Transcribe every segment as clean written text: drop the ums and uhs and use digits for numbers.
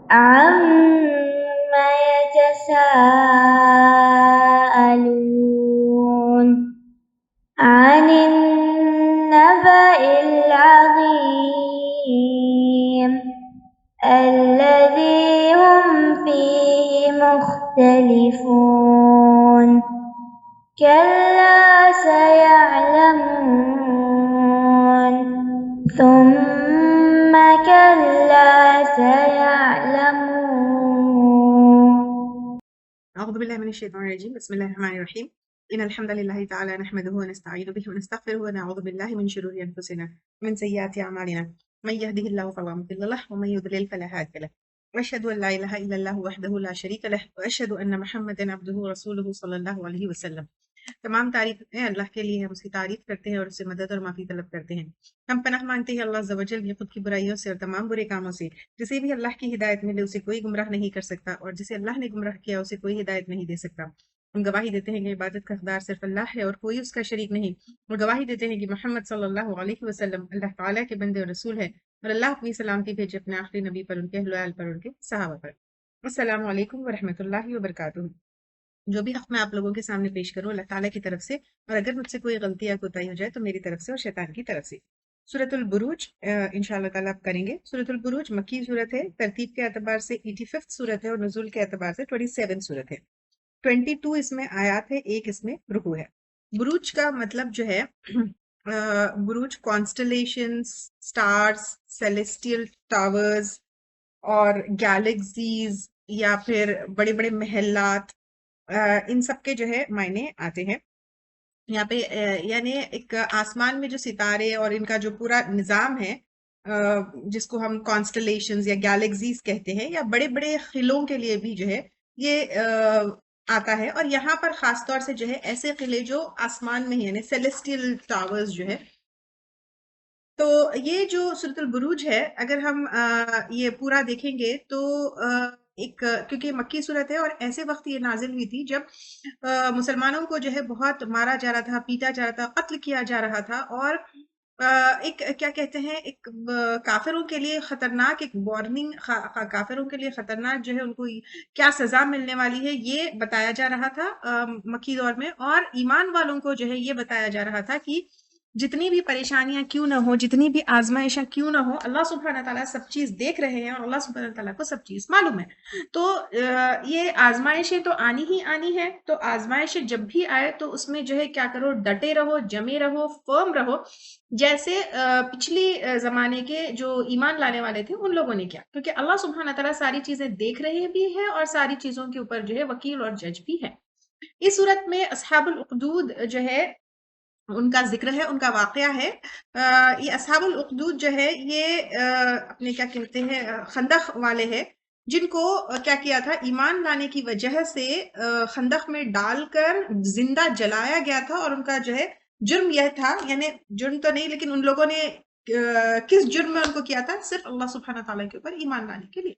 عما يتساءلون عن النبأ العظيم الذي هم فيه مختلفون كلا سيعلمون ثم كلا سيعلمون. أعوذ بالله من الشيطان الرجيم. بسم الله الرحمن الرحيم. إن الحمد لله تعالى نحمده ونستعين به ونستغفره ونعوذ بالله من شرور أنفسنا ومن سيئات أعمالنا من يهده الله فلا مضل له ومن يضلل فلا هادي له وأشهد أن لا إله إلا الله وحده لا شريك له وأشهد أن محمدا عبده ورسوله صلى الله عليه وسلم. تمام تعریفیں اللہ کے لیے، ہم اس کی تعریف کرتے ہیں اور اس سے مدد اور معافی طلب کرتے ہیں۔ ہم پناہ مانگتے ہیں اللہ عز و جل کی خود کی برائیوں سے اور تمام برے کاموں سے۔ جسے بھی اللہ کی ہدایت ملے اسے کوئی گمراہ نہیں کر سکتا، اور جسے اللہ نے گمراہ کیا اسے کوئی ہدایت نہیں دے سکتا۔ ہم گواہی دیتے ہیں کہ عبادت کا حقدار صرف اللہ ہے اور کوئی اس کا شریک نہیں، اور گواہی دیتے ہیں کہ محمد صلی اللہ علیہ وسلم اللہ تعالیٰ کے بندے اور رسول ہے، اور اللہ اپنی سلامتی بھیجے اپنے آخری نبی پر، ان کے اہل و عیال پر، ان کے صحابہ پر۔ السلام علیکم ورحمۃ اللہ وبرکاتہ۔ جو بھی حق میں آپ لوگوں کے سامنے پیش کروں اللہ تعالیٰ کی طرف سے، اور اگر مجھ سے کوئی غلطی یا کوتاہی ہو جائے تو میری طرف سے اور شیطان کی طرف سے۔ سورۃ البروج انشاءاللہ تعالیٰ آپ کریں گے۔ سورۃ البروج مکی صورت ہے، ترتیب کے اعتبار سے 85 صورت ہے، اور نزول کے اعتبار سے 27 صورت ہے۔ 22 اس میں آیات ہے، ایک اس میں رکوع ہے۔ بروج کا مطلب جو ہے بروج کانسٹلیشنز، سٹارز، سیلیسٹیل ٹاورز اور گیلیکسیز یا پھر بڑے بڑے محلات، ان سب کے جو ہے معنی آتے ہیں یہاں پہ۔ یعنی ایک آسمان میں جو ستارے اور ان کا جو پورا نظام ہے، جس کو ہم کانسٹلیشنز یا گیلیکسیز کہتے ہیں، یا بڑے بڑے قلعوں کے لیے بھی جو ہے یہ آتا ہے۔ اور یہاں پر خاص طور سے جو ہے ایسے قلعے جو آسمان میں ہیں، یعنی سیلیسٹیل ٹاورز جو ہے۔ تو یہ جو سورۃ البروج ہے، اگر ہم یہ پورا دیکھیں گے تو ایک، کیونکہ مکی صورت ہے اور ایسے وقت یہ نازل ہوئی تھی جب مسلمانوں کو جو ہے بہت مارا جا رہا تھا، پیٹا جا رہا تھا، قتل کیا جا رہا تھا، اور ایک کیا کہتے ہیں، ایک کافروں کے لیے خطرناک ایک وارننگ، کافروں کے لیے خطرناک جو ہے ان کو کیا سزا ملنے والی ہے یہ بتایا جا رہا تھا مکی دور میں۔ اور ایمان والوں کو جو ہے یہ بتایا جا رہا تھا کہ جتنی بھی پریشانیاں کیوں نہ ہو، جتنی بھی آزمائشیں کیوں نہ ہو، اللہ سبحانہ تعالیٰ سب چیز دیکھ رہے ہیں، اور اللہ سبحانہ تعالیٰ کو سب چیز معلوم ہے۔ تو یہ آزمائشیں تو آنی ہی آنی ہے، تو آزمائشیں جب بھی آئے تو اس میں جو ہے کیا کرو، ڈٹے رہو، جمے رہو، فرم رہو، جیسے پچھلی زمانے کے جو ایمان لانے والے تھے ان لوگوں نے کیا، کیونکہ اللہ سبحانہ تعالیٰ ساری چیزیں دیکھ رہے بھی ہے اور ساری چیزوں کے اوپر جو ہے وکیل اور جج بھی ہے۔ اس صورت میں اصحاب الاخدود جو ہے ان کا ذکر ہے، ان کا واقعہ ہے۔ یہ اصحاب الاخدود جو ہے یہ اپنے کیا کہتے ہیں خندق والے ہیں، جن کو کیا کیا تھا، ایمان لانے کی وجہ سے خندق میں ڈال کر زندہ جلایا گیا تھا۔ اور ان کا جو ہے جرم یہ تھا، یعنی جرم تو نہیں لیکن ان لوگوں نے کس جرم میں ان کو کیا تھا، صرف اللہ سبحانہ تعالیٰ کے اوپر ایمان لانے کے لیے۔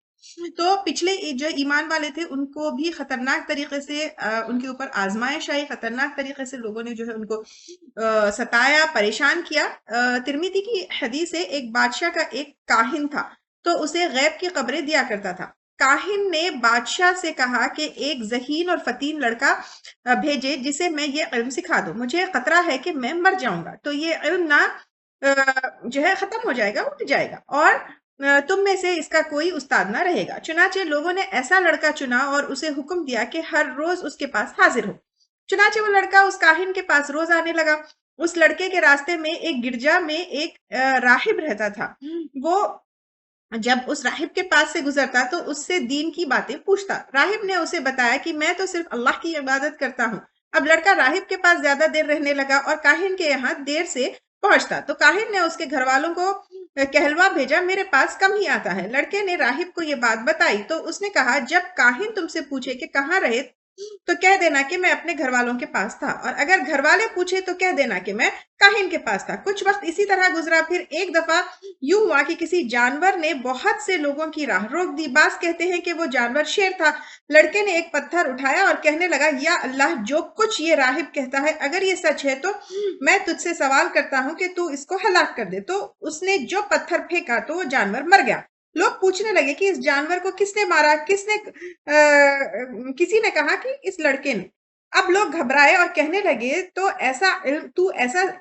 تو پچھلے جو ایمان والے تھے ان کو بھی خطرناک طریقے سے ان کے اوپر آزمائش آئی، خطرناک طریقے سے لوگوں نے جو ہے ان کو ستایا، پریشان کیا۔ ترمذی کی حدیث ہے، ایک بادشاہ کا ایک کاہن تھا، تو اسے غیب کی خبریں دیا کرتا تھا۔ کاہن نے بادشاہ سے کہا کہ ایک ذہین اور فتین لڑکا بھیجے جسے میں یہ علم سکھا دوں، مجھے خطرہ ہے کہ میں مر جاؤں گا، تو یہ علم نہ جو ہے ختم ہو جائے گا، اٹھ جائے گا، اور تم میں سے اس کا کوئی استاد نہ رہے گا۔ چنانچہ لوگوں نے ایسا لڑکا چنا اور اسے حکم دیا کہ ہر روز اس کے پاس حاضر ہو۔ چنانچہ وہ لڑکا اس کاہن کے پاس روز آنے لگا۔ اس لڑکے کے راستے میں ایک گرجا میں ایک راہب رہتا تھا۔ وہ جب اس راہب کے پاس سے گزرتا تو اس سے دین کی باتیں پوچھتا۔ راہب نے اسے بتایا کہ میں تو صرف اللہ کی عبادت کرتا ہوں۔ اب لڑکا راہب کے پاس زیادہ دیر رہنے لگا اور کاہن کے یہاں دیر سے پہنچتا، تو کاہن نے اس کے گھر والوں کو کہلوا بھیجا، میرے پاس کم ہی آتا ہے۔ لڑکے نے راہب کو یہ بات بتائی تو اس نے کہا، جب کاہن تم سے پوچھے کہ کہاں رہے تو کہہ دینا کہ میں اپنے گھر والوں کے پاس تھا، اور اگر گھر والے پوچھے تو کہہ دینا کہ میں کاہن کے پاس تھا۔ کچھ وقت اسی طرح گزرا، پھر ایک دفعہ یوں ہوا کہ کسی جانور نے بہت سے لوگوں کی راہ روک دی۔ بعض کہتے ہیں کہ وہ جانور شیر تھا۔ لڑکے نے ایک پتھر اٹھایا اور کہنے لگا، یا اللہ، جو کچھ یہ راہب کہتا ہے اگر یہ سچ ہے تو میں تجھ سے سوال کرتا ہوں کہ تو اس کو ہلاک کر دے۔ تو اس نے جو پتھر پھینکا تو وہ جانور مر گیا۔ لوگ پوچھنے لگے کہ اس جانور کو کس نے مارا، کسی نے کہا کہ اس لڑکے نے۔ اب لوگ گھبرائے اور کہنے لگے تو ایسا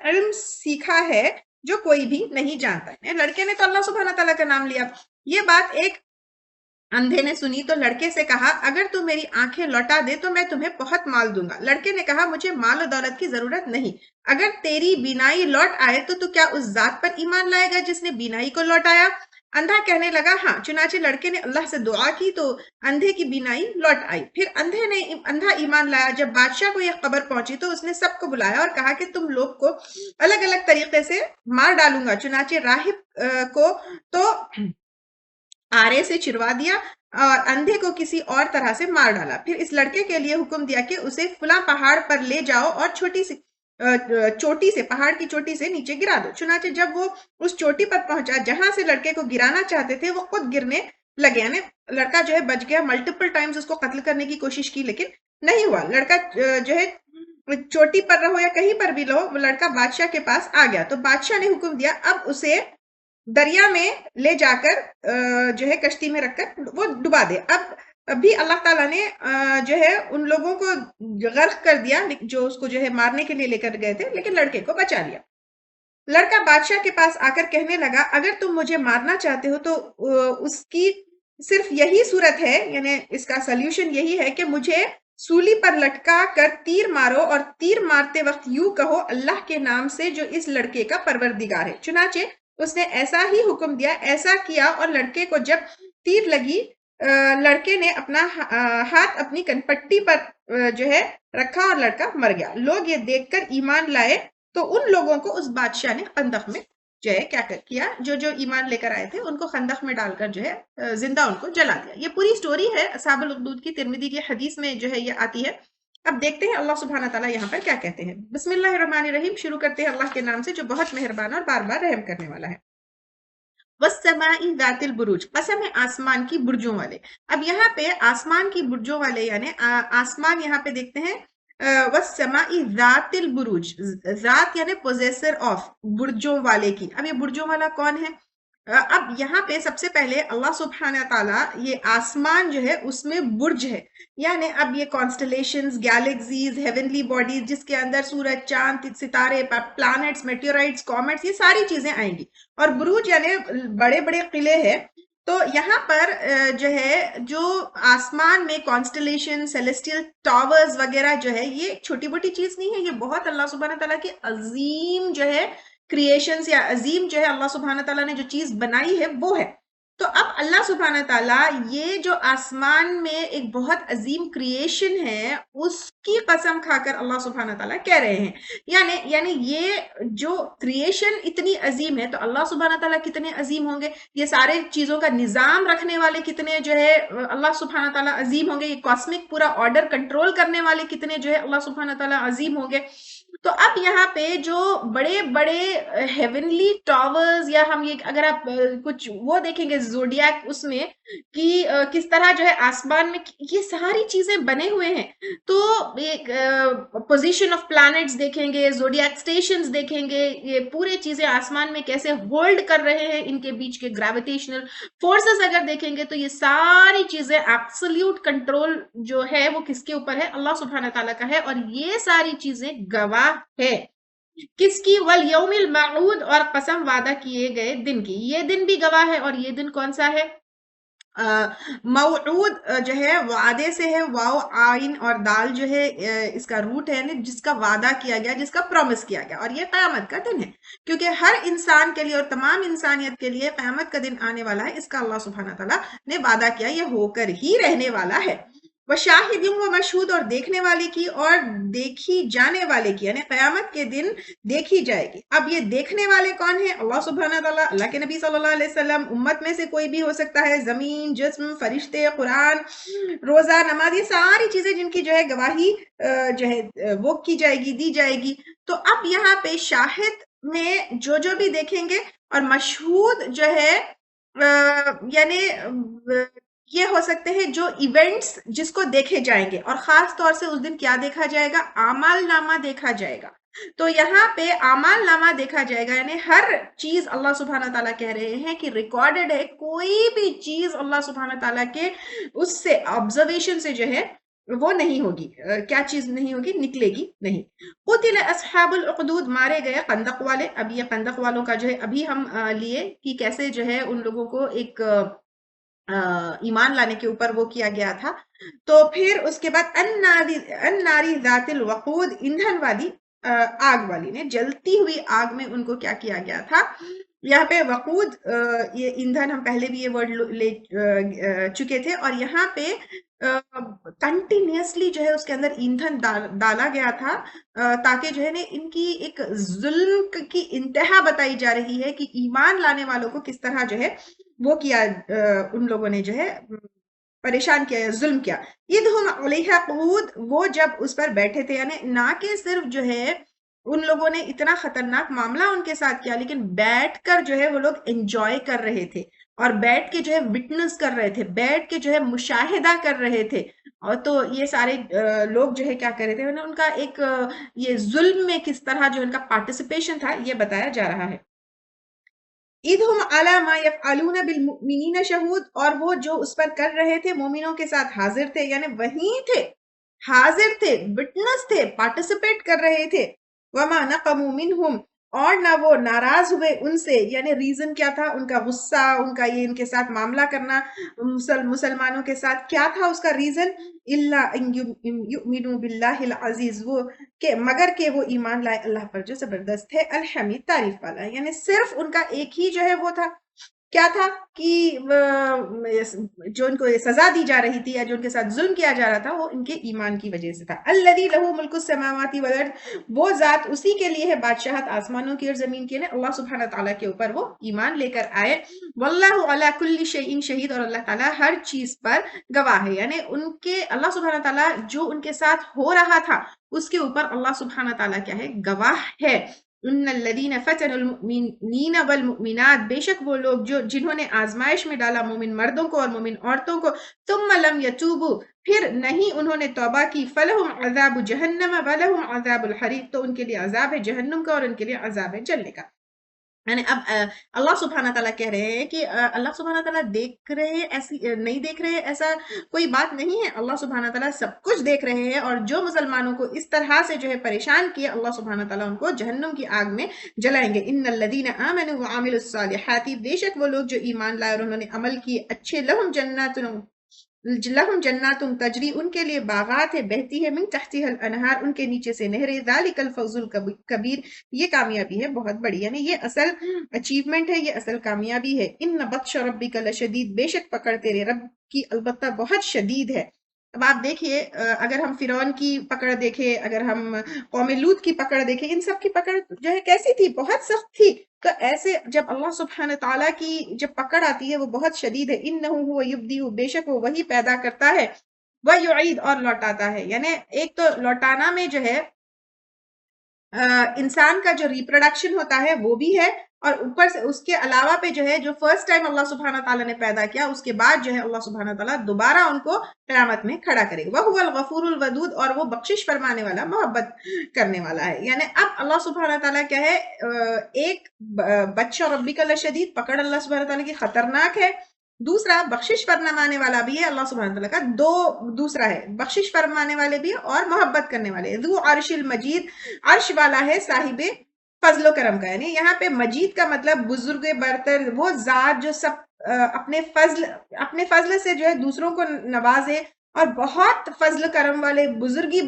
علم سیکھا ہے جو کوئی بھی نہیں جانتا ہے۔ لڑکے نے تو اللہ سبحانہ تعالیٰ کا نام لیا۔ یہ بات ایک اندھے نے سنی تو لڑکے سے کہا اگر تو میری آنکھیں لوٹا دے تو میں تمہیں بہت مال دوں گا۔ لڑکے نے کہا مجھے مال و دولت کی ضرورت نہیں، اگر تیری بینائی لوٹ آئے تو کیا اس ذات پر ایمان لائے گا جس نے بینائی کو لوٹایا؟ اندھا کہنے لگا ہاں۔ چنانچہ لڑکے نے اللہ سے دعا کی تو اندھے کی بینائی لوٹ آئی۔ پھر اندھا ایمان لایا۔ جب بادشاہ کو یہ خبر پہنچی تو اس نے سب کو بلایا اور کہا کہ تم لوگ کو الگ الگ طریقے سے مار ڈالوں گا۔ چنانچہ راہب کو تو آرے سے چروا دیا اور اندھے کو کسی اور طرح سے مار ڈالا۔ پھر اس لڑکے کے لیے حکم دیا کہ اسے فلاں پہاڑ پر لے جاؤ اور پہاڑ کی چوٹی سے نیچے گرا دو۔ چنانچہ جب وہ اس چوٹی پر پہنچا جہاں سے لڑکے کو گرانا چاہتے تھے وہ خود گرنے لگے، یعنی لڑکا جو ہے بچ گیا۔ ملٹیپل ٹائمز اس کو قتل کرنے کی کوشش کی لیکن نہیں ہوا۔ لڑکا جو ہے چوٹی پر رہو یا کہیں پر بھی رہو، وہ لڑکا بادشاہ کے پاس آ گیا تو بادشاہ نے حکم دیا اب اسے دریا میں لے جا کر جو ہے کشتی میں رکھ کر وہ ڈبا دے۔ اب بھی اللہ تعالیٰ نے جو ہے ان لوگوں کو غرق کر دیا جو اس کو جو ہے مارنے کے لیے لے کر گئے تھے، لیکن لڑکے کو بچا لیا۔ لڑکا بادشاہ کے پاس آ کر کہنے لگا اگر تم مجھے مارنا چاہتے ہو تو اس کی صرف یہی صورت ہے، یعنی اس کا سلیوشن یہی ہے کہ مجھے سولی پر لٹکا کر تیر مارو اور تیر مارتے وقت یوں کہو اللہ کے نام سے جو اس لڑکے کا پروردگار ہے۔ چنانچہ اس نے ایسا ہی حکم دیا، ایسا کیا اور لڑکے کو جب تیر لگی لڑکے نے اپنا ہاتھ اپنی کنپٹی پر جو ہے رکھا اور لڑکا مر گیا۔ لوگ یہ دیکھ کر ایمان لائے تو ان لوگوں کو اس بادشاہ نے خندق میں جو ہے کیا کیا، جو ایمان لے کر آئے تھے ان کو خندق میں ڈال کر جو ہے زندہ ان کو جلا دیا۔ یہ پوری سٹوری ہے اصحاب الاخدود کی، ترمذی کی حدیث میں جو ہے یہ آتی ہے۔ اب دیکھتے ہیں اللہ سبحانہ تعالیٰ یہاں پر کیا کہتے ہیں۔ بسم اللہ الرحمن الرحیم، شروع کرتے ہیں اللہ کے نام سے جو بہت مہربان اور بار بار رحم کرنے والا ہے۔ وَالسَّمَاءِ ذَاتِ الْبُرُوجِ، قسم ہے آسمان کی برجوں والے۔ اب یہاں پہ آسمان کی برجوں والے یعنی آسمان یہاں پہ دیکھتے ہیں وَالسَّمَاءِ ذَاتِ الْبُرُوجِ، ذات یعنی پوزیسر آف، برجوں والے کی۔ اب یہ برجوں والا کون ہے؟ اب یہاں پہ سب سے پہلے اللہ سبحانہ تعالیٰ یہ آسمان جو ہے اس میں برج ہے، یعنی اب یہ کانسٹلیشنز، گیلیکسیز، ہیونلی باڈیز جس کے اندر سورج، چاند، ستارے، پلانٹس، میٹیورائٹس، کومیٹس، یہ ساری چیزیں آئیں گی۔ اور بروج یعنی بڑے بڑے قلعے ہیں۔ تو یہاں پر جو ہے جو آسمان میں کانسٹلیشن، سیلیسٹیل ٹاورز وغیرہ جو ہے یہ چھوٹی موٹی چیز نہیں ہے، یہ بہت اللہ سبحانہ تعالیٰ کی عظیم جو ہے کریشنز یا عظیم جو ہے اللہ سبحانہ تعالیٰ نے جو چیز بنائی ہے وہ ہے۔ تو اب اللہ سبحانہ تعالیٰ یہ جو آسمان میں ایک بہت عظیم کریشن ہے اس کی قسم کھا کر اللہ سبحانہ تعالیٰ کہہ رہے ہیں، یعنی یہ جو کریشن اتنی عظیم ہے تو اللہ سبحانہ تعالیٰ کتنے عظیم ہوں گے، یہ سارے چیزوں کا نظام رکھنے والے کتنے جو ہے اللہ سبحانہ تعالیٰ عظیم ہوں گے، یہ کاسمک پورا آرڈر کنٹرول کرنے والے کتنے جو ہے اللہ سبحانہ تعالیٰ عظیم ہوں گے۔ تو اب یہاں پہ جو بڑے بڑے ہیونلی ٹاورز یا ہم یہ اگر آپ کچھ وہ دیکھیں گے زوڈیاک اس میں کہ کس طرح جو ہے آسمان میں یہ ساری چیزیں بنے ہوئے ہیں، تو ایک پوزیشن آف پلانٹس دیکھیں گے، زوڈیاک سٹیشنز دیکھیں گے، یہ پورے چیزیں آسمان میں کیسے ہولڈ کر رہے ہیں، ان کے بیچ کے گریویٹیشنل فورسز اگر دیکھیں گے تو یہ ساری چیزیں ایبسلیوٹ کنٹرول جو ہے وہ کس کے اوپر ہے؟ اللہ سبحانہ تعالیٰ کا ہے، اور یہ ساری چیزیں گواہ ہے کس کی؟ والیوم الموعود، اور قسم وعدہ کیے گئے دن کی۔ یہ دن بھی گواہ ہے، اور یہ دن کون سا ہے؟ موعود جو ہے وعدے سے ہے، واو آئین اور دال جو ہے اس کا روٹ ہے، جس کا وعدہ کیا گیا، جس کا پرومس کیا گیا، اور یہ قیامت کا دن ہے، کیونکہ ہر انسان کے لیے اور تمام انسانیت کے لیے قیامت کا دن آنے والا ہے، اس کا اللہ سبحانہ تعالیٰ نے وعدہ کیا، یہ ہو کر ہی رہنے والا ہے۔ وشاہد و مشہود، اور دیکھنے والے کی اور دیکھی جانے والے کی، یعنی قیامت کے دن دیکھی جائے گی۔ اب یہ دیکھنے والے کون ہیں؟ اللہ سبحانہ تعالیٰ، اللہ کے نبی صلی اللہ علیہ وسلم، امت میں سے کوئی بھی ہو سکتا ہے، زمین، جسم، فرشتے، قرآن، روزہ، نماز، یہ ساری چیزیں جن کی جو ہے گواہی جو ہے وہ کی جائے گی، دی جائے گی۔ تو اب یہاں پہ شاہد میں جو بھی دیکھیں گے، اور مشہود جو ہے یعنی یہ ہو سکتے ہیں جو ایونٹس جس کو دیکھے جائیں گے، اور خاص طور سے اس دن کیا دیکھا جائے گا؟ اعمال نامہ دیکھا جائے گا۔ تو یہاں پہ اعمال نامہ دیکھا جائے گا، یعنی ہر چیز اللہ سبحانہ تعالیٰ کہہ رہے ہیں کہ ریکارڈڈ ہے، کوئی بھی چیز اللہ سبحانہ تعالیٰ کے اس سے آبزرویشن سے جو ہے وہ نہیں ہوگی، کیا چیز نہیں ہوگی، نکلے گی نہیں۔ قتل اصحاب الاخدود، مارے گئے خندق والے۔ اب یہ خندق والوں کا جو ہے ابھی ہم لیے کہ کیسے جو ہے ان لوگوں کو ایک ایمان لانے کے اوپر وہ کیا گیا تھا۔ تو پھر اس کے بعد الناری ذات الوقود، ایندھن والی آگ والی نے، جلتی ہوئی آگ میں ان کو کیا کیا گیا تھا۔ یہاں پہ وقود، یہ ایندھن ہم پہلے بھی یہ ورڈ لے چکے تھے، اور یہاں پہ کنٹینیوسلی جو ہے اس کے اندر ایندھن ڈالا گیا تھا، تاکہ جو ہے نا ان کی ایک ظلم کی انتہا بتائی جا رہی ہے کہ ایمان لانے والوں کو کس طرح جو ہے وہ کیا، ان لوگوں نے جو ہے پریشان کیا یا ظلم کیا۔ اِذْ علیہ قعود، وہ جب اس پر بیٹھے تھے، یعنی نہ کہ صرف جو ہے ان لوگوں نے اتنا خطرناک معاملہ ان کے ساتھ کیا، لیکن بیٹھ کر جو ہے وہ لوگ انجوائے کر رہے تھے، اور بیٹھ کے جو ہے وٹنس کر رہے تھے، بیٹھ کے جو ہے مشاہدہ کر رہے تھے۔ اور تو یہ سارے لوگ جو ہے کیا کر رہے تھے، ان کا ایک یہ ظلم میں کس طرح جو ان کا پارٹیسپیشن تھا یہ بتایا جا رہا ہے۔ اِذْ هُمْ عَلَى مَا يَفْعَلُونَ بِالْمُؤْمِنِينَ شَهُودٌ، اور وہ جو اس پر کر رہے تھے مومنوں کے ساتھ حاضر تھے، یعنی وہیں تھے، حاضر تھے، وٹنس تھے، پارٹیسپیٹ کر رہے تھے۔ وَمَا نَقَمُوا مِنْهُمْ، اور نہ وہ ناراض ہوئے ان سے، یعنی ریزن کیا تھا ان کا غصہ، ان کا یہ ان کے ساتھ معاملہ کرنا مسلمانوں کے ساتھ، کیا تھا اس کا ریزن؟ إِلَّا أَن يُؤْمِنُوا بِاللَّهِ الْعَزِيزِ، وہ کہ مگر کہ وہ ایمان لائے اللہ پر جو زبردست ہے، الحمید تعریف والا ہے۔ یعنی صرف ان کا ایک ہی جو ہے وہ تھا، کیا تھا کہ جو ان کو سزا دی جا رہی تھی یا جو ان کے ساتھ ظلم کیا جا رہا تھا، وہ ان کے ایمان کی وجہ سے تھا۔ الذی لہ ملک السماوات والارض، وہ ذات اسی کے لیے ہے بادشاہت آسمانوں کی اور زمین کی، اللہ سبحانہ تعالیٰ کے اوپر وہ ایمان لے کر آئے۔ واللہ علی کل شیء شہید، اور اللہ تعالیٰ ہر چیز پر گواہ ہے، یعنی ان کے اللہ سبحانہ تعالیٰ جو ان کے ساتھ ہو رہا تھا اس کے اوپر اللہ سبحانہ تعالیٰ کیا ہے، گواہ ہے۔ ان الذین فتنوا المؤمنین والمؤمنات، بے شک وہ لوگ جو جنہوں نے آزمائش میں ڈالا مومن مردوں کو اور مومن عورتوں کو، ثم لم یتوبوا، پھر نہیں انہوں نے توبہ کی، فلہم عذاب جہنم ولہم عذاب الحریق، تو ان کے لیے عذاب ہے جہنم کا اور ان کے لیے عذاب ہے جلنے کا۔ یعنی اب اللہ سبحانہ تعالیٰ کہہ رہے ہیں کہ اللہ سبحانہ تعالیٰ دیکھ رہے ہیں، ایسی نہیں دیکھ رہے، ایسا کوئی بات نہیں ہے، اللہ سبحانہ تعالیٰ سب کچھ دیکھ رہے ہیں، اور جو مسلمانوں کو اس طرح سے جو ہے پریشان کیے، اللہ سبحانہ تعالیٰ ان کو جہنم کی آگ میں جلائیں گے۔ ان الذین آمنوا وعملوا الصالحات، بے شک وہ لوگ جو ایمان لائے اور انہوں نے عمل کیے اچھے، لہم جنات تجری، ان کے لیے باغات ہے بہتی ہے، من تحتها الانہار، ان کے نیچے سے نہریں، ذالک الفوز الکبیر، یہ کامیابی ہے بہت بڑی، یعنی یہ اصل اچیومنٹ ہے، یہ اصل کامیابی ہے۔ ان بطش ربک لشدید، بے شک پکڑ تیرے رب کی البتہ بہت شدید ہے۔ اب آپ دیکھیے، اگر ہم فرعون کی پکڑ دیکھیں، اگر ہم قوم لوط کی پکڑ دیکھیں، ان سب کی پکڑ جو ہے کیسی تھی، بہت سخت تھی۔ تو ایسے جب اللہ سبحانہ تعالیٰ کی جب پکڑ آتی ہے وہ بہت شدید ہے۔ انہ هو یبدئ، بے شک وہ وہی پیدا کرتا ہے، ویعید، اور لوٹاتا ہے، یعنی ایک تو لوٹانا میں جو ہے انسان کا جو ریپروڈکشن ہوتا ہے وہ بھی ہے، اور اوپر سے اس کے علاوہ پہ جو ہے جو فرسٹ ٹائم اللہ سبحانہ تعالیٰ نے پیدا کیا، اس کے بعد جو ہے اللہ سبحانہ تعالیٰ دوبارہ ان کو قیامت میں کھڑا کرے گا۔ وَهُوَ الْغَفُورُ الْوَدُودُ، اور وہ بخشش فرمانے والا، محبت کرنے والا ہے۔ یعنی اب اللہ سبحانہ تعالیٰ کیا ہے، ایک بطش ربک لشدید، پکڑ اللہ سبحانہ تعالیٰ کی خطرناک ہے، دوسرا بخشش فرمانے والا بھی ہے، اللہ سبحانہ تعالیٰ کا دوسرا ہے، بخشش فرمانے والے بھی اور محبت کرنے والے۔ ذو عرش المجید، عرش والا ہے، صاحب فضل و کرم کا، یعنی یہاں پہ مجید کا مطلب بزرگ برتر، وہ ذات جو سب اپنے فضل سے جو ہے دوسروں کو نوازے، اور بہت فضل کرم والے، بزرگی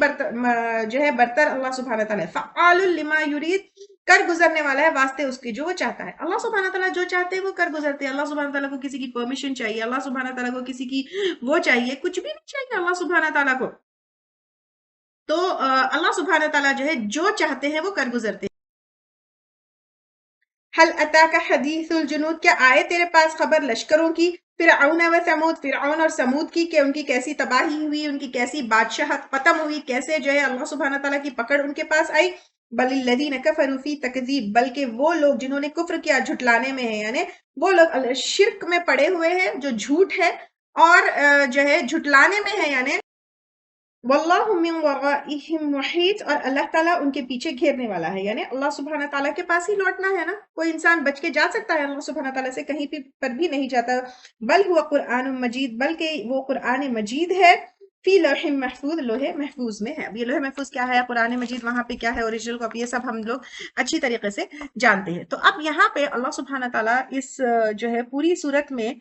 جو ہے برتر اللہ سبحانہ تعالیٰ ہے۔ فعال لما یرید، کر گزرنے والا ہے واسطے اس کی جو وہ چاہتا ہے۔ اللہ سبحانہ تعالیٰ جو چاہتے ہیں وہ کر گزرتے ہیں۔ اللہ سبحانہ تعالیٰ کو کسی کی پرمیشن چاہیے، اللہ سبحانہ تعالیٰ کو کسی کی وہ چاہیے، کچھ بھی نہیں چاہیے اللہ سبحانہ تعالیٰ کو۔ تو اللہ سبحانہ تعالیٰ جو ہے جو چاہتے ہیں وہ کر گزرتے ہیں۔ حل اتاک حدیث الجنود، کیا آئے تیرے پاس خبر لشکروں کی، فرعون و ثمود، فرعون اور ثمود کی، کہ ان کی کیسی تباہی ہوئی، ان کی کیسی بادشاہت ختم ہوئی، کیسے جو ہے اللہ سبحانہ تعالیٰ کی پکڑ ان کے پاس آئی۔ بل الذین کفروا فی تکذیب، بلکہ وہ لوگ جنہوں نے کفر کیا جھٹلانے میں ہیں، یعنی وہ لوگ شرک میں پڑے ہوئے ہیں جو جھوٹ ہے، اور جو ہے جھٹلانے میں ہے، یعنی واللہ من ورائہم محیط، اور اللہ تعالیٰ ان کے پیچھے گھیرنے والا ہے، یعنی اللہ سبحانہ تعالیٰ کے پاس ہی لوٹنا ہے نا، کوئی انسان بچ کے جا سکتا ہے اللہ سبحانہ تعالیٰ سے؟ کہیں پر بھی نہیں جاتا۔ بل ہوا قرآن مجید، بلکہ وہ قرآن مجید ہے، فی لوح محفوظ، لوح محفوظ میں ہے۔ اب یہ لوح محفوظ کیا ہے، قرآن مجید وہاں پہ کیا ہے، اوریجنل کاپی، یہ سب ہم لوگ اچھی طریقے سے جانتے ہیں۔ تو اب یہاں پہ اللہ سبحانہ تعالیٰ اس جو ہے پوری صورت میں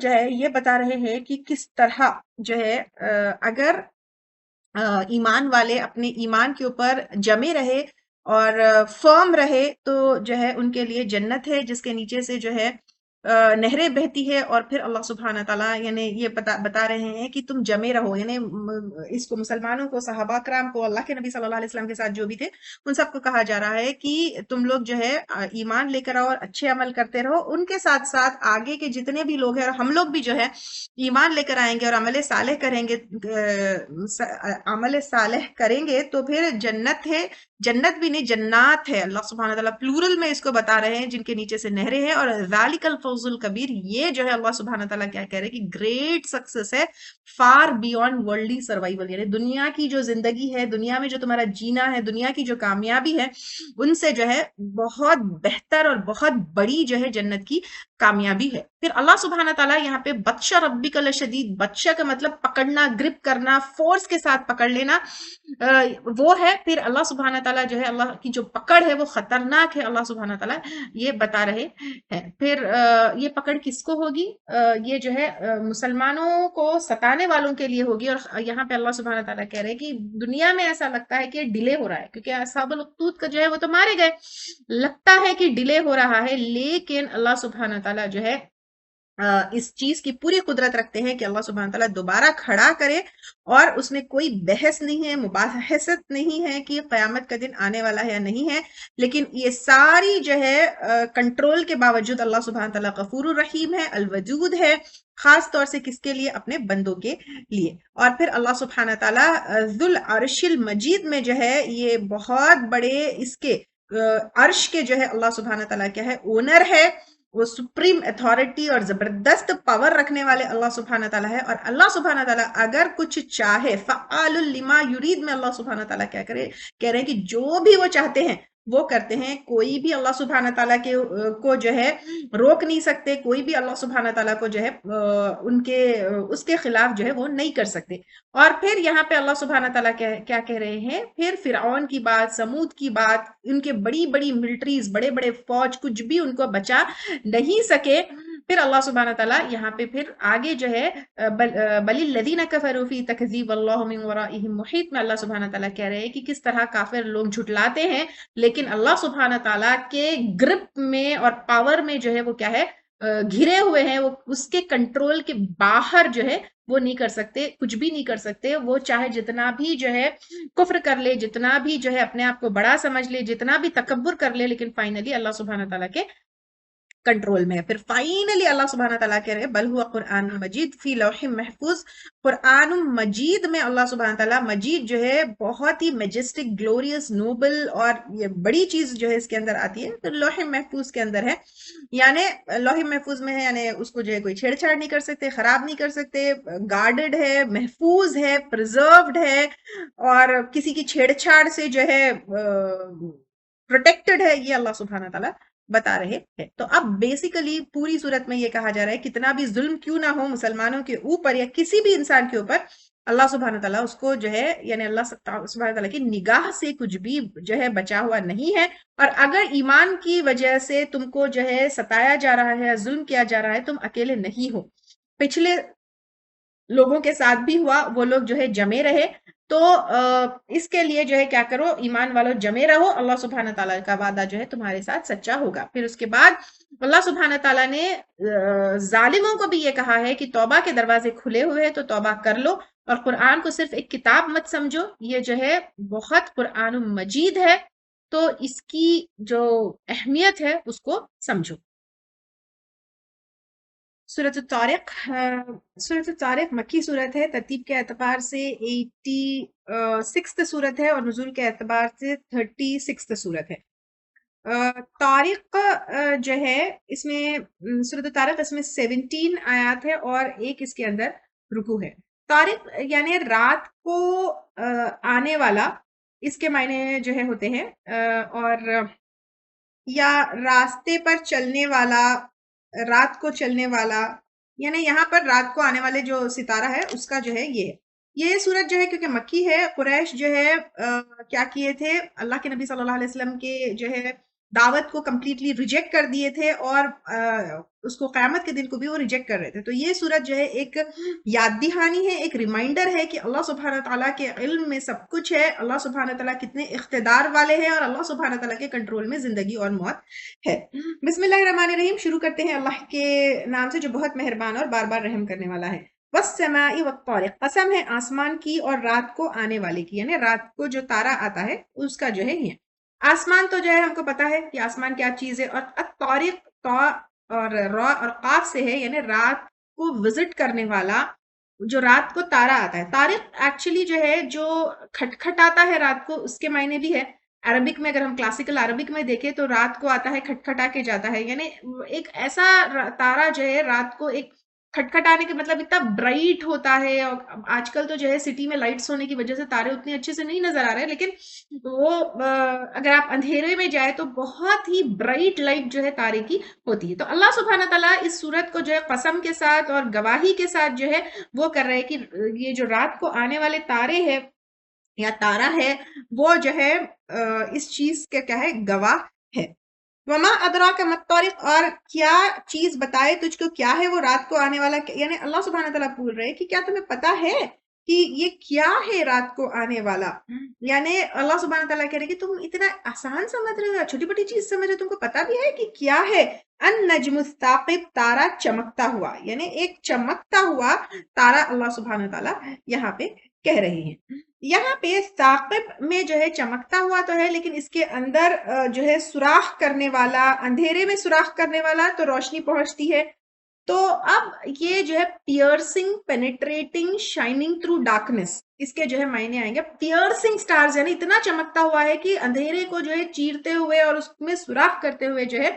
جو ہے یہ بتا رہے ہیں کہ کس طرح جو ہے اگر ایمان والے اپنے ایمان کے اوپر جمے رہے اور فرم رہے تو جو ہے ان کے لیے جنت ہے جس کے نیچے سے جو ہے نہریں بہتی ہے، اور پھر اللہ سبحانہ تعالیٰ یعنی یہ بتا رہے ہیں کہ تم جمے رہو، یعنی اس کو مسلمانوں کو، صحابہ کرام کو، اللہ کے نبی صلی اللہ علیہ وسلم کے ساتھ جو بھی تھے ان سب کو کہا جا رہا ہے کہ تم لوگ جو ہے ایمان لے کر آؤ اور اچھے عمل کرتے رہو، ان کے ساتھ ساتھ آگے کے جتنے بھی لوگ ہیں، اور ہم لوگ بھی جو ہے ایمان لے کر آئیں گے اور عمل صالح کریں گے، عمل صالح کریں گے تو پھر جنت ہے، جنت بھی نہیں جنات ہے۔ اللہ سبحانہ تعالیٰ پلورل میں اس کو بتا رہے ہیں جن کے نیچے سے نہریں ہیں، اور ذالک الفوز الکبیر، یہ جو ہے اللہ سبحانہ تعالیٰ کیا کہہ رہے ہیں کہ گریٹ سکسس ہے، فار بیونڈ ورلڈلی سروائیول، یعنی دنیا کی جو زندگی ہے، دنیا میں جو تمہارا جینا ہے، دنیا کی جو کامیابی ہے، ان سے جو ہے بہت بہتر اور بہت بڑی جو ہے جنت کی کامیابی ہے۔ پھر اللہ سبحانہ تعالیٰ یہاں پہ بطش ربک لشدید، بطش کا مطلب پکڑنا، گرپ کرنا، فورس کے ساتھ پکڑ لینا وہ ہے۔ پھر اللہ سبحانہ تعالیٰ جو ہے اللہ کی جو پکڑ ہے وہ خطرناک ہے، اللہ سبحانہ تعالیٰ یہ بتا رہے ہیں۔ پھر یہ پکڑ کس کو ہوگی، یہ جو ہے مسلمانوں کو ستانے والوں کے لیے ہوگی، اور یہاں پہ اللہ سبحانہ تعالیٰ کہہ رہے ہیں کہ دنیا میں ایسا لگتا ہے کہ ڈیلے ہو رہا ہے، کیونکہ اصحاب الاخدود کا جو ہے وہ تو مارے گئے، لگتا ہے کہ ڈیلے ہو رہا ہے، لیکن اللہ سبحانہ تعالیٰ جو ہے اس چیز کی پوری قدرت رکھتے ہیں کہ اللہ سبحانہ تعالیٰ دوبارہ کھڑا کرے، اور اس میں کوئی بحث نہیں ہے، مباحثت نہیں ہے کہ قیامت کا دن آنے والا ہے یا نہیں ہے، لیکن یہ ساری جو ہے کنٹرول کے باوجود اللہ سبحانہ تعالیٰ غفور الرحیم ہے، الودود ہے، خاص طور سے کس کے لیے، اپنے بندوں کے لیے۔ اور پھر اللہ سبحانہ تعالیٰ ذو العرش المجید میں جو ہے یہ بہت بڑے اس کے عرش کے جو ہے اللہ سبحانہ تعالیٰ کیا ہے، اونر ہے، وہ سپریم اتھارٹی اور زبردست پاور رکھنے والے اللہ سبحانہ تعالیٰ ہے۔ اور اللہ سبحانہ تعالیٰ اگر کچھ چاہے، فعال لما یرید میں اللہ سبحانہ تعالیٰ کیا کہہ رہے ہیں کہ جو بھی وہ چاہتے ہیں وہ کرتے ہیں، کوئی بھی اللہ سبحانہ تعالیٰ کو جو ہے روک نہیں سکتے، کوئی بھی اللہ سبحانہ تعالیٰ کو جو ہے اس کے خلاف جو ہے وہ نہیں کر سکتے۔ اور پھر یہاں پہ اللہ سبحانہ تعالیٰ کیا کہہ رہے ہیں، پھر فرعون کی بات، سمود کی بات، ان کے بڑی بڑی ملٹریز، بڑے بڑے فوج، کچھ بھی ان کو بچا نہیں سکے۔ پھر اللہ سبحانہ تعالیٰ یہاں پہ پھر آگے جو ہے بل الذین کفروا فی تکذیب واللہ من ورائہم محیط میں اللہ سبحانہ تعالیٰ کہہ رہے ہیں کہ کس طرح کافر لوگ جھٹلاتے ہیں، لیکن اللہ سبحانہ تعالیٰ کے گرپ میں اور پاور میں جو ہے وہ کیا ہے، گھرے ہوئے ہیں، وہ اس کے کنٹرول کے باہر جو ہے وہ نہیں کر سکتے، کچھ بھی نہیں کر سکتے۔ وہ چاہے جتنا بھی جو ہے کفر کر لے، جتنا بھی جو ہے اپنے آپ کو بڑا سمجھ لے، جتنا بھی تکبر کر لے، لیکن فائنلی اللہ سبحانہ تعالیٰ کے کنٹرول میں ہے۔ پھر فائنلی اللہ سبحانہ تعالیٰ کہہ رہے بل ہوا قرآن مجید فی لوح محفوظ، قرآن مجید میں اللہ سبحانہ تعالیٰ، مجید جو ہے بہت ہی میجسٹک، گلوریس، نوبل، اور یہ بڑی چیز جو ہے اس کے اندر آتی ہے، تو لوح محفوظ کے اندر ہے، یعنی لوح محفوظ میں ہے، یعنی اس کو جو ہے کوئی چھیڑ چھاڑ نہیں کر سکتے، خراب نہیں کر سکتے، گارڈڈ ہے، محفوظ ہے، پرزروڈ ہے، اور کسی کی چھیڑ چھاڑ سے جو ہے پروٹیکٹڈ ہے، یہ اللہ سبحانہ تعالیٰ بتا رہے ہیں۔ تو اب بیسیکلی پوری صورت میں یہ کہا جا رہا ہے کتنا بھی ظلم کیوں نہ ہو مسلمانوں کے اوپر یا کسی بھی انسان کے اوپر، اللہ سبحانہ تعالیٰ اس کو جو ہے، یعنی اللہ سبحانہ تعالیٰ کی نگاہ سے کچھ بھی جو ہے بچا ہوا نہیں ہے۔ اور اگر ایمان کی وجہ سے تم کو جو ہے ستایا جا رہا ہے، ظلم کیا جا رہا ہے، تم اکیلے نہیں ہو، پچھلے لوگوں کے ساتھ بھی ہوا، وہ لوگ جو ہے جمے رہے، تو اس کے لیے جو ہے کیا کرو، ایمان والوں جمے رہو، اللہ سبحانہ تعالیٰ کا وعدہ جو ہے تمہارے ساتھ سچا ہوگا۔ پھر اس کے بعد اللہ سبحانہ تعالیٰ نے ظالموں کو بھی یہ کہا ہے کہ توبہ کے دروازے کھلے ہوئے ہیں تو توبہ کر لو، اور قرآن کو صرف ایک کتاب مت سمجھو، یہ جو ہے بہت قرآن مجید ہے، تو اس کی جو اہمیت ہے اس کو سمجھو۔ سورۃ الطارق، سورۃ الطارق مکی صورت ہے، ترتیب کے اعتبار سے 86 صورت ہے، اور نزول کے اعتبار سے 36 صورت ہے۔ طارق جو ہے اس میں، سورۃ الطارق اس میں 17 آیات ہے اور ایک اس کے اندر رکوع ہے۔ طارق یعنی رات کو آنے والا، اس کے معنی جو ہے ہوتے ہیں اور یا راستے پر چلنے والا، رات کو چلنے والا، یعنی یہاں پر رات کو آنے والے جو ستارہ ہے اس کا جو ہے یہ سورت جو ہے کیونکہ مکی ہے، قریش جو ہے کیا کیے تھے، اللہ کے نبی صلی اللہ علیہ وسلم کے جو ہے دعوت کو کمپلیٹلی ریجیکٹ کر دیے تھے، اور اس کو قیامت کے دن کو بھی وہ ریجیکٹ کر رہے تھے. تو یہ سورت جو ہے ایک یاد دہانی ہے، ایک ریمائنڈر ہے کہ اللہ سبحانہ تعالیٰ کے علم میں سب کچھ ہے، اللہ سبحانہ تعالیٰ کتنے اقتدار والے ہیں، اور اللہ سبحانہ تعالیٰ کے کنٹرول میں زندگی اور موت ہے. بسم اللہ الرحمن الرحیم. شروع کرتے ہیں اللہ کے نام سے جو بہت مہربان اور بار بار رحم کرنے والا ہے. والسماء والطارق، قسم ہے آسمان کی اور رات کو آنے والے کی، یعنی رات کو جو تارا آتا ہے اس کا جو ہے یہ آسمان. تو جو ہے ہم کو پتا ہے کہ آسمان کیا چیز ہے، اور الطارق طا اور را اور قاف سے ہے، یعنی رات کو وزٹ کرنے والا، جو رات کو تارا آتا ہے. طارق ایکچولی جو ہے جو کھٹکھٹاتا ہے رات کو، اس کے معنی بھی ہے. عربک میں اگر ہم کلاسیکل عربک میں دیکھیں تو رات کو آتا ہے کھٹکھٹا کے جاتا ہے، یعنی ایک ایسا تارا جو ہے رات کو ایک کھٹکھٹانے کے مطلب اتنا برائٹ ہوتا ہے. اور آج کل تو جو ہے سٹی میں لائٹس ہونے کی وجہ سے تارے اتنے اچھے سے نہیں نظر آ رہے، لیکن وہ اگر آپ اندھیرے میں جائے تو بہت ہی برائٹ لائٹ جو ہے تارے کی ہوتی ہے. تو اللہ سبحانہ تعالیٰ اس سورت کو جو ہے قسم کے ساتھ اور گواہی کے ساتھ جو ہے وہ کر رہے کہ یہ جو رات کو آنے والے تارے ہے یا تارا ہے وہ جو ہے اس چیز کے کیا ہے گواہ ہے. وما ادراک ما الطارق، اور کیا چیز بتائے تجھ کو کیا ہے وہ رات کو آنے والا، یعنی اللہ سبحانہ تعالیٰ بول رہے کہ کیا تمہیں پتا ہے کہ یہ کیا ہے رات کو آنے والا. یعنی اللہ سبحانہ تعالیٰ کہہ رہے کہ تم اتنا آسان سمجھ رہے ہو، چھوٹی بڑی چیز سمجھ رہے ہو، تم کو پتا بھی ہے کہ کیا ہے. النجم الثاقب، تارا چمکتا ہوا، یعنی ایک چمکتا ہوا تارا اللہ سبحانہ تعالیٰ یہاں پہ کہہ رہے ہیں. یہاں پہ ثاقب میں جو ہے چمکتا ہوا تو ہے، لیکن اس کے اندر جو ہے سوراخ کرنے والا، اندھیرے میں سوراخ کرنے والا تو روشنی پہنچتی ہے. تو اب یہ جو ہے piercing, penetrating, shining through darkness, اس کے جو ہے معنی آئیں گے. پیئرسنگ سٹارز یعنی اتنا چمکتا ہوا ہے کہ اندھیرے کو جو ہے چیرتے ہوئے اور اس میں سوراخ کرتے ہوئے جو ہے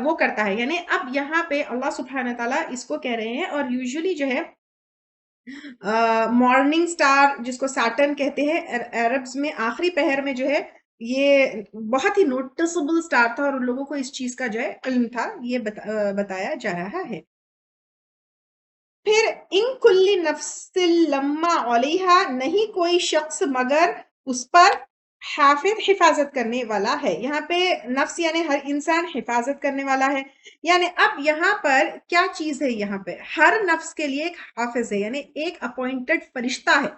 وہ کرتا ہے. یعنی اب یہاں پہ اللہ سبحانہ تعالیٰ اس کو کہہ رہے ہیں. اور یوزلی جو ہے مارننگ سٹار جس کو سیٹرن کہتے ہیں عربز میں، آخری پہر میں جو ہے یہ بہت ہی نوٹسبل سٹار تھا، اور ان لوگوں کو اس چیز کا جو ہے علم تھا، یہ بتایا جا رہا ہے. پھر ان کل نفس لما علیہا، نہیں کوئی شخص مگر اس پر حافظ، حفاظت کرنے والا ہے. یہاں پہ نفس یعنی ہر انسان حفاظت کرنے والا ہے. یعنی اب یہاں پر کیا چیز ہے، یہاں پہ ہر نفس کے لیے ایک حافظ ہے، یعنی ایک اپوائنٹڈ فرشتہ ہے.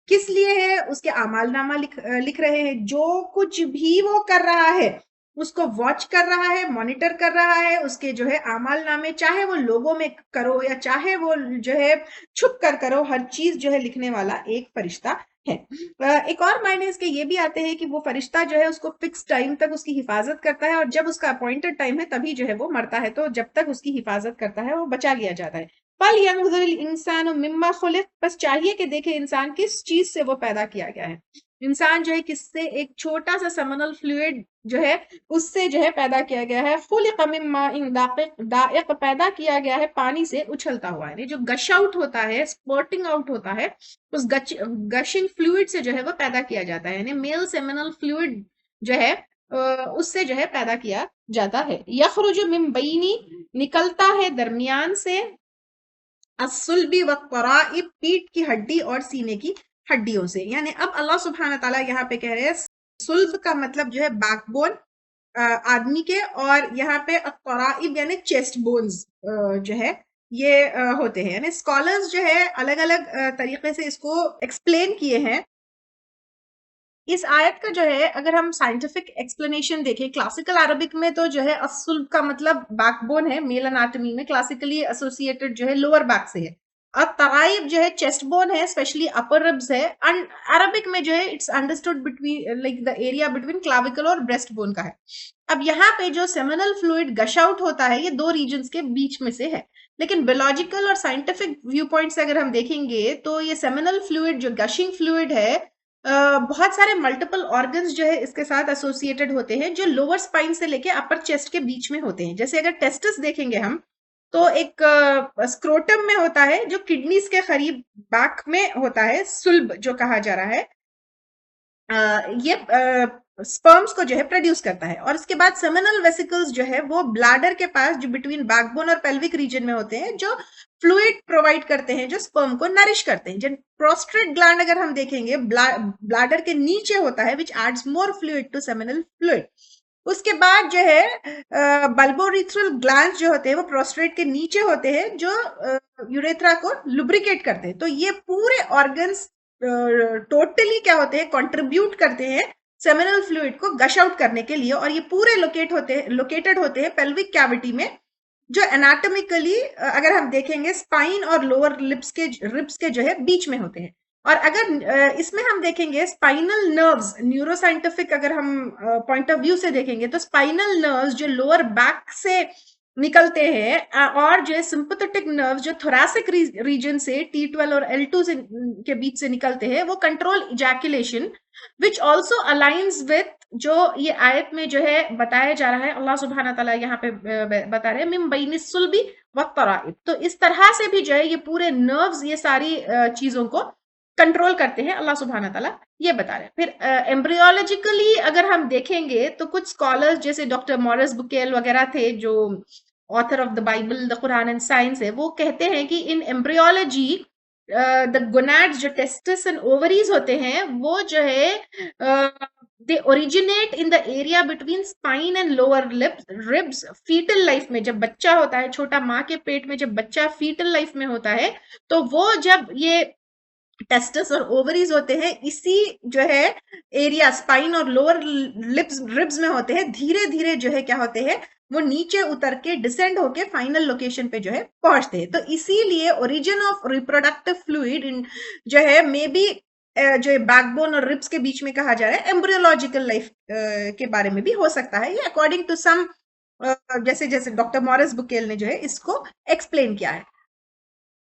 کس لیے ہے؟ اس کے اعمال نامہ لکھ رہے ہیں، جو کچھ بھی وہ کر رہا ہے اس کو واچ کر رہا ہے، مانیٹر کر رہا ہے. اس کے جو ہے اعمال نامے، چاہے وہ لوگوں میں کرو یا چاہے وہ جو ہے چھپ کر کرو، ہر چیز جو ہے لکھنے والا ایک فرشتہ ہے. ایک اور معنی اس کے یہ بھی آتے ہیں کہ وہ فرشتہ جو ہے اس کو فکس ٹائم تک اس کی حفاظت کرتا ہے، اور جب اس کا اپوائنٹڈ ٹائم ہے تبھی جو ہے وہ مرتا ہے. تو جب تک اس کی حفاظت کرتا ہے وہ بچا لیا جاتا ہے. فَلْيَنْظُرِ الْإِنسَانُ مِمَّا خُلِقَ، بس چاہیے کہ دیکھے انسان کس چیز سے وہ پیدا کیا گیا ہے. انسان جو ہے کس سے؟ ایک چھوٹا سا سیمنل فلوئڈ جو ہے اس سے جو ہے پیدا کیا گیا ہے. خُلِقَ مِن مَاءٍ دَافِقٍ، پیدا کیا گیا ہے پانی سے اچھلتا ہوا، یعنی جو گش آؤٹ ہوتا ہے، اسپورٹنگ آؤٹ ہوتا ہے، اس گشنگ فلوئڈ سے جو ہے وہ پیدا کیا جاتا ہے. یعنی میل سیمنل فلوئڈ جو ہے اس سے جو ہے پیدا کیا جاتا ہے. یخرج من بینی، نکلتا ہے درمیان سے، الصلب والترائب، پیٹ کی ہڈی اور سینے کی ہڈیوں سے. یعنی اب اللہ سبحانہ تعالیٰ یہاں پہ کہہ رہے ہیں صلب کا مطلب جو ہے بیک بون آدمی کے، اور یہاں پہ الترائب یعنی چیسٹ بونز جو ہے یہ ہوتے ہیں. یعنی اسکالرز جو ہے الگ الگ طریقے سے اس کو ایکسپلین کیے ہیں. اس آیت کا جو ہے اگر ہم سائنٹیفک ایکسپلینیشن دیکھیں، کلاسیکل عربک میں تو جو ہے الصلب کا مطلب بیک بون ہے، میل اناٹمی میں کلاسیکلی ایسوسیٹڈ جو ہے لوور بیک سے ہے. اور ترائب جو ہے چیسٹ بون ہے، اسپیشلی اپر ربز ہے. عربک میں جو ہے it's understood between like the area between clavicle اور بریسٹ بون کا ہے. اب یہاں پہ جو سیمنل فلوئڈ گش آؤٹ ہوتا ہے یہ دو ریجنز کے بیچ میں سے ہے. لیکن بیولوجیکل اور سائنٹیفک ویو پوائنٹ سے اگر ہم دیکھیں گے تو یہ سیمنل فلوئڈ جو گشنگ فلوئڈ ہے، بہت سارے ملٹیپل آرگنز جو ہے اس کے ساتھ ایسوسیٹڈ ہوتے ہیں، جو لوور سپائن سے لے کے اپر چیسٹ کے بیچ میں ہوتے ہیں. جیسے اگر ٹیسٹس دیکھیں گے ہم تو ایک اسکروٹم میں ہوتا ہے جو کڈنیز کے قریب بیک میں ہوتا ہے، سلب جو کہا جا رہا ہے، یہ سپرمز کو جو ہے پروڈیوس کرتا ہے. اور اس کے بعد سیمنل ویسیکلز جو ہے وہ بلیڈر کے پاس جو بٹوین بیک بون اور پیلوک ریجن میں ہوتے ہیں، جو فلوئڈ پرووائڈ کرتے ہیں، جو سپرم کو نرش کرتے ہیں. جن پروسٹریٹ گلینڈ اگر ہم دیکھیں گے بلیڈر کے نیچے ہوتا ہے، which adds more fluid to seminal fluid. اس کے بعد جو ہے بلبوریتھرل گلینڈز جو ہوتے ہیں وہ پروسٹریٹ کے نیچے ہوتے ہیں، جو یوریتھرا کو لوبریکیٹ کرتے ہیں. تو یہ پورے آرگنز ٹوٹلی کیا ہوتے ہیں، کنٹریبیوٹ کرتے ہیں سیمنل فلوئڈ کو گش آؤٹ کرنے کے لیے. اور یہ پورے لوکیٹڈ ہوتے ہیں پیلوک کیوٹی میں، جو اناٹمیکلی اگر ہم دیکھیں گے اسپائن اور لوور ربس کے جو ہے بیچ میں ہوتے ہیں. اور اگر اس میں ہم دیکھیں گے اسپائنل نروز، نیورو سائنٹیفک اگر ہم پوائنٹ آف ویو سے دیکھیں گے تو اسپائنل نروز جو لوور بیک سے نکلتے ہیں، اور جو سمپتھیٹک نروز جو تھوراسک ریجن سے T12 اور L2 کے بیچ سے نکلتے ہیں، وہ control ایجیکولیشن، which also aligns with جو یہ آیت میں جو ہے بتایا جا رہا ہے. اللہ سبحانہ تعالیٰ یہاں پہ بتا رہے ہیں من بین الصلب والترائب. تو اس طرح سے بھی جو ہے یہ پورے نروز یہ ساری چیزوں کو کنٹرول کرتے ہیں، اللہ سبحانہ تعالیٰ یہ بتا رہے ہیں. پھر ایمبریولوجیکلی اگر ہم دیکھیں گے تو کچھ اسکالرز جیسے ڈاکٹر مورس بکیل وغیرہ تھے، جو author of the Bible, the Quran and science ہے، وہ کہتے ہیں کہ ان ایمبریولوجی دا گوناڈز جو ٹیسٹس اینڈ اووریز ہوتے ہیں وہ جو ہے they originate in the area between spine and lower ribs fetal life میں. جب بچہ ہوتا ہے چھوٹا، ماں کے پیٹ میں جب بچہ فیٹل لائف میں ہوتا ہے، تو وہ جب یہ ٹیسٹس اور اووریز ہوتے ہیں اسی جو ہے ایریا اسپائن اور لوور ربز میں ہوتے ہیں، دھیرے دھیرے جو ہے کیا ہوتے ہیں، وہ نیچے اتر کے ڈسینڈ ہو کے فائنل لوکیشن پہ جو ہے پہنچتے ہیں. تو اسی لیے اوریجن آف ریپروڈکٹیو فلوئڈ جو ہے مے بی جو بیک بون اور ربس کے بیچ میں کہا جا رہا ہے، ایمبریولوجیکل لائف کے بارے میں بھی ہو سکتا ہے. یہ اکارڈنگ ٹو سم جیسے ڈاکٹر مورس بکیل نے جو ہے اس کو ایکسپلین کیا ہے.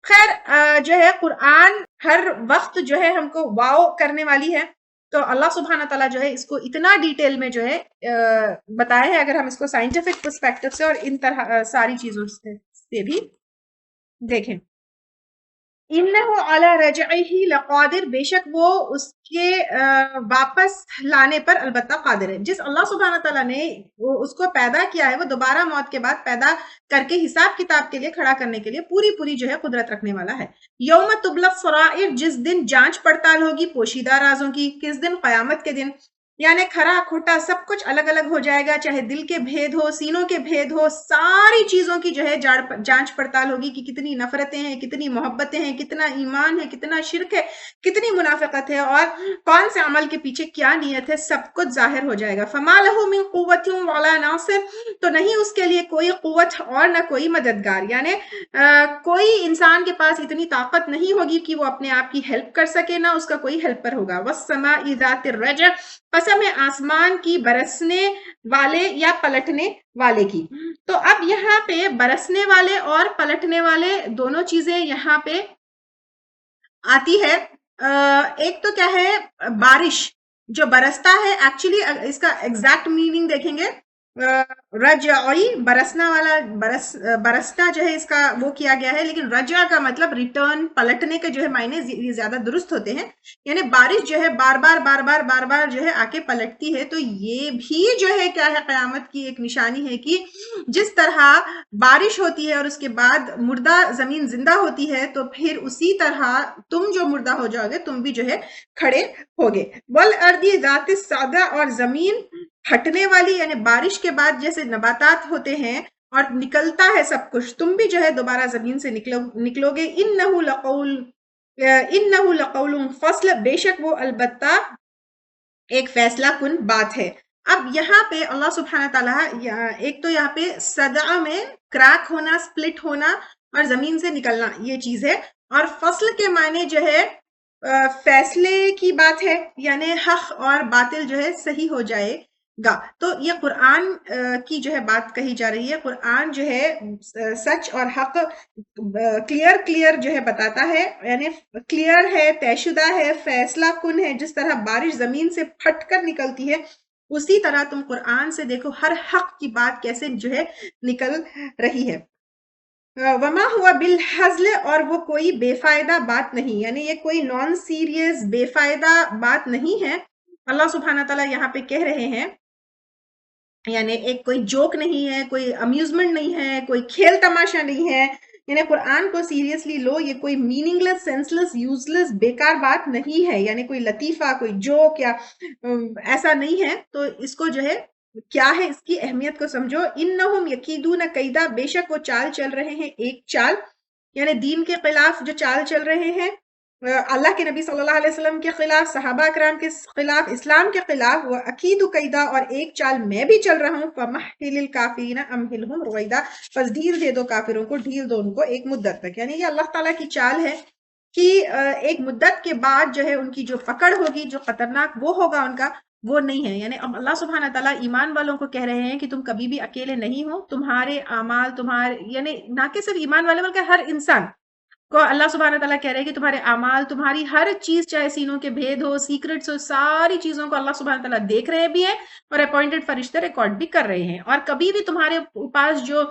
خیر جو ہے قرآن ہر وقت جو ہے ہم کو واو کرنے والی ہے. تو اللہ سبحانہ تعالیٰ جو ہے اس کو اتنا ڈیٹیل میں جو ہے بتایا ہے، اگر ہم اس کو سائنٹیفک پرسپیکٹو سے اور ان طرح ساری چیزوں سے بھی دیکھیں. اِنَّهُ عَلَى رَجْعِهِ لَقَادِرٌ، بے شک وہ اس کے واپس لانے پر البتہ قادر ہے. جس اللہ سبحانہ تعالیٰ نے اس کو پیدا کیا ہے، وہ دوبارہ موت کے بعد پیدا کر کے حساب کتاب کے لیے کھڑا کرنے کے لیے پوری جو ہے قدرت رکھنے والا ہے. یوم تبلی السرائر، جس دن جانچ پڑتال ہوگی پوشیدہ رازوں کی. کس دن؟ قیامت کے دن. یعنی کھرا کھوٹا سب کچھ الگ الگ ہو جائے گا، چاہے دل کے بھید ہو، سینوں کے بھید ہو، ساری چیزوں کی جو ہے جانچ پڑتال ہوگی کہ کتنی نفرتیں ہیں، کتنی محبتیں ہیں، کتنا ایمان ہے، کتنا شرک ہے، کتنی منافقت ہے، اور کون سے عمل کے پیچھے کیا نیت ہے، سب کچھ ظاہر ہو جائے گا. فما لہ من قوت ولا ناصر، تو نہیں اس کے لیے کوئی قوت اور نہ کوئی مددگار. یعنی کوئی انسان کے پاس اتنی طاقت نہیں ہوگی کہ وہ اپنے آپ کی ہیلپ کر سکے، نہ اس کا کوئی ہیلپر ہوگا. والسماء ذات الرجع، قسم ہے آسمان کی برسنے والے یا پلٹنے والے کی. تو اب یہاں پہ برسنے والے اور پلٹنے والے دونوں چیزیں یہاں پہ آتی ہے. ایک تو کیا ہے، بارش جو برستا ہے، ایکچولی اس کا ایگزیکٹ میننگ دیکھیں گے، رجعی برسنا والا، برسنا جو ہے اس کا وہ کیا گیا ہے، لیکن رجع کا مطلب ریٹرن، پلٹنے کے جو ہے معنی یہ زیادہ درست ہوتے ہیں. یعنی بارش جو ہے بار بار جو ہے آ کے پلٹتی ہے. تو یہ بھی جو ہے کیا ہے، قیامت کی ایک نشانی ہے کہ جس طرح بارش ہوتی ہے اور اس کے بعد مردہ زمین زندہ ہوتی ہے، تو پھر اسی طرح تم جو مردہ ہو جاؤ گے تم بھی جو ہے کھڑے ہوگے. والارض ذات الصدع، اور زمین ہٹنے والی، یعنی بارش کے بعد جیسے نباتات ہوتے ہیں اور نکلتا ہے سب کچھ، تم بھی جو ہے دوبارہ زمین سے نکلو گے. انہو لقول فصل، بے شک وہ البتہ ایک فیصلہ کن بات ہے. اب یہاں پہ اللہ سبحانہ تعالیٰ ایک تو یہاں پہ صدع میں کریک ہونا، سپلٹ ہونا اور زمین سے نکلنا یہ چیز ہے، اور فصل کے معنی جو ہے فیصلے کی بات ہے، یعنی حق اور باطل جو ہے صحیح ہو جائے گا. تو یہ قرآن کی جو ہے بات کہی جا رہی ہے. قرآن جو ہے سچ اور حق کلیئر جو ہے بتاتا ہے، یعنی کلیئر ہے، طے شدہ ہے، فیصلہ کن ہے. جس طرح بارش زمین سے پھٹ کر نکلتی ہے، اسی طرح تم قرآن سے دیکھو ہر حق کی بات کیسے جو ہے نکل رہی ہے. وما ہوا بالحزل، اور وہ کوئی بے فائدہ بات نہیں، یعنی یہ کوئی نان سیریس بے فائدہ بات نہیں ہے۔ اللہ سبحانہ تعالیٰ یہاں پہ کہہ رہے ہیں، یعنی ایک کوئی جوک نہیں ہے، کوئی امیوزمنٹ نہیں ہے، کوئی کھیل تماشا نہیں ہے، یعنی قرآن کو سیریسلی لو، یہ کوئی میننگ لیس، سینس لیس، یوز لیس، بیکار بات نہیں ہے، یعنی کوئی لطیفہ، کوئی جوک یا ایسا نہیں ہے۔ تو اس کو جو ہے کیا ہے، اس کی اہمیت کو سمجھو۔ انہم یکیدون کیدا، بے شک وہ چال چل رہے ہیں ایک چال، یعنی دین کے خلاف جو چال چل رہے ہیں، اللہ کے نبی صلی اللہ علیہ وسلم کے خلاف، صحابہ کرام کے خلاف، اسلام کے خلاف، وہ عقید قیدا، اور ایک چال میں بھی چل رہا ہوں، فمحل الکافرین امہلہم رویدا، پس ڈھیل دے دو کافروں کو، ڈھیل دو ان کو ایک مدت تک، یعنی یہ اللہ تعالیٰ کی چال ہے کہ ایک مدت کے بعد جو ہے ان کی جو پکڑ ہوگی، جو خطرناک وہ ہوگا ان کا، وہ نہیں ہے۔ یعنی اب اللہ سبحانہ تعالیٰ ایمان والوں کو کہہ رہے ہیں کہ تم کبھی بھی اکیلے نہیں ہو، تمہارے اعمال، تمہارے، یعنی نہ کہ صرف ایمان والے بلکہ ہر انسان کو اللہ سبحانہ تعالیٰ کہہ رہے ہیں کہ تمہارے اعمال، تمہاری ہر چیز، چاہے سینوں کے بھید ہو، سیکرٹس ہو، ساری چیزوں کو اللہ سبحانہ تعالیٰ دیکھ رہے بھی ہیں، اور اپوائنٹڈ فرشتے ریکارڈ بھی کر رہے ہیں۔ اور کبھی بھی تمہارے پاس جو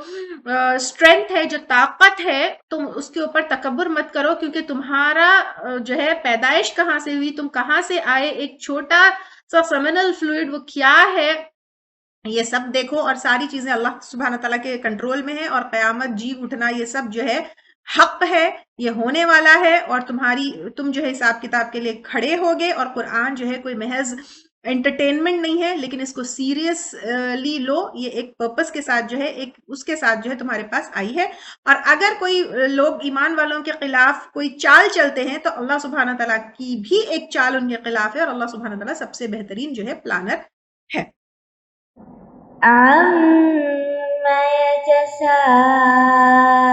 اسٹرینتھ ہے، جو طاقت ہے، تم اس کے اوپر تکبر مت کرو، کیونکہ تمہارا جو ہے پیدائش کہاں سے ہوئی، تم کہاں سے آئے، ایک چھوٹا سا سیمنل فلوئڈ وہ کیا ہے، یہ سب دیکھو، اور ساری چیزیں اللہ سبحانہ تعالیٰ کے کنٹرول میں ہیں، اور قیامت، جی اٹھنا، یہ سب جو ہے حق ہے، یہ ہونے والا ہے، اور تم جو ہے حساب کتاب کے لیے کھڑے ہوگے۔ اور قرآن جو ہے کوئی محض انٹرٹینمنٹ نہیں ہے، لیکن اس کو سیریسلی لو، یہ ایک پرپس کے ساتھ جو ہے، ایک اس کے ساتھ جو ہے تمہارے پاس آئی ہے۔ اور اگر کوئی لوگ ایمان والوں کے خلاف کوئی چال چلتے ہیں، تو اللہ سبحانہ تعالیٰ کی بھی ایک چال ان کے خلاف ہے، اور اللہ سبحانہ تعالیٰ سب سے بہترین جو ہے پلانر ہے۔ عَمَّ يَتَسَاءَلُونَ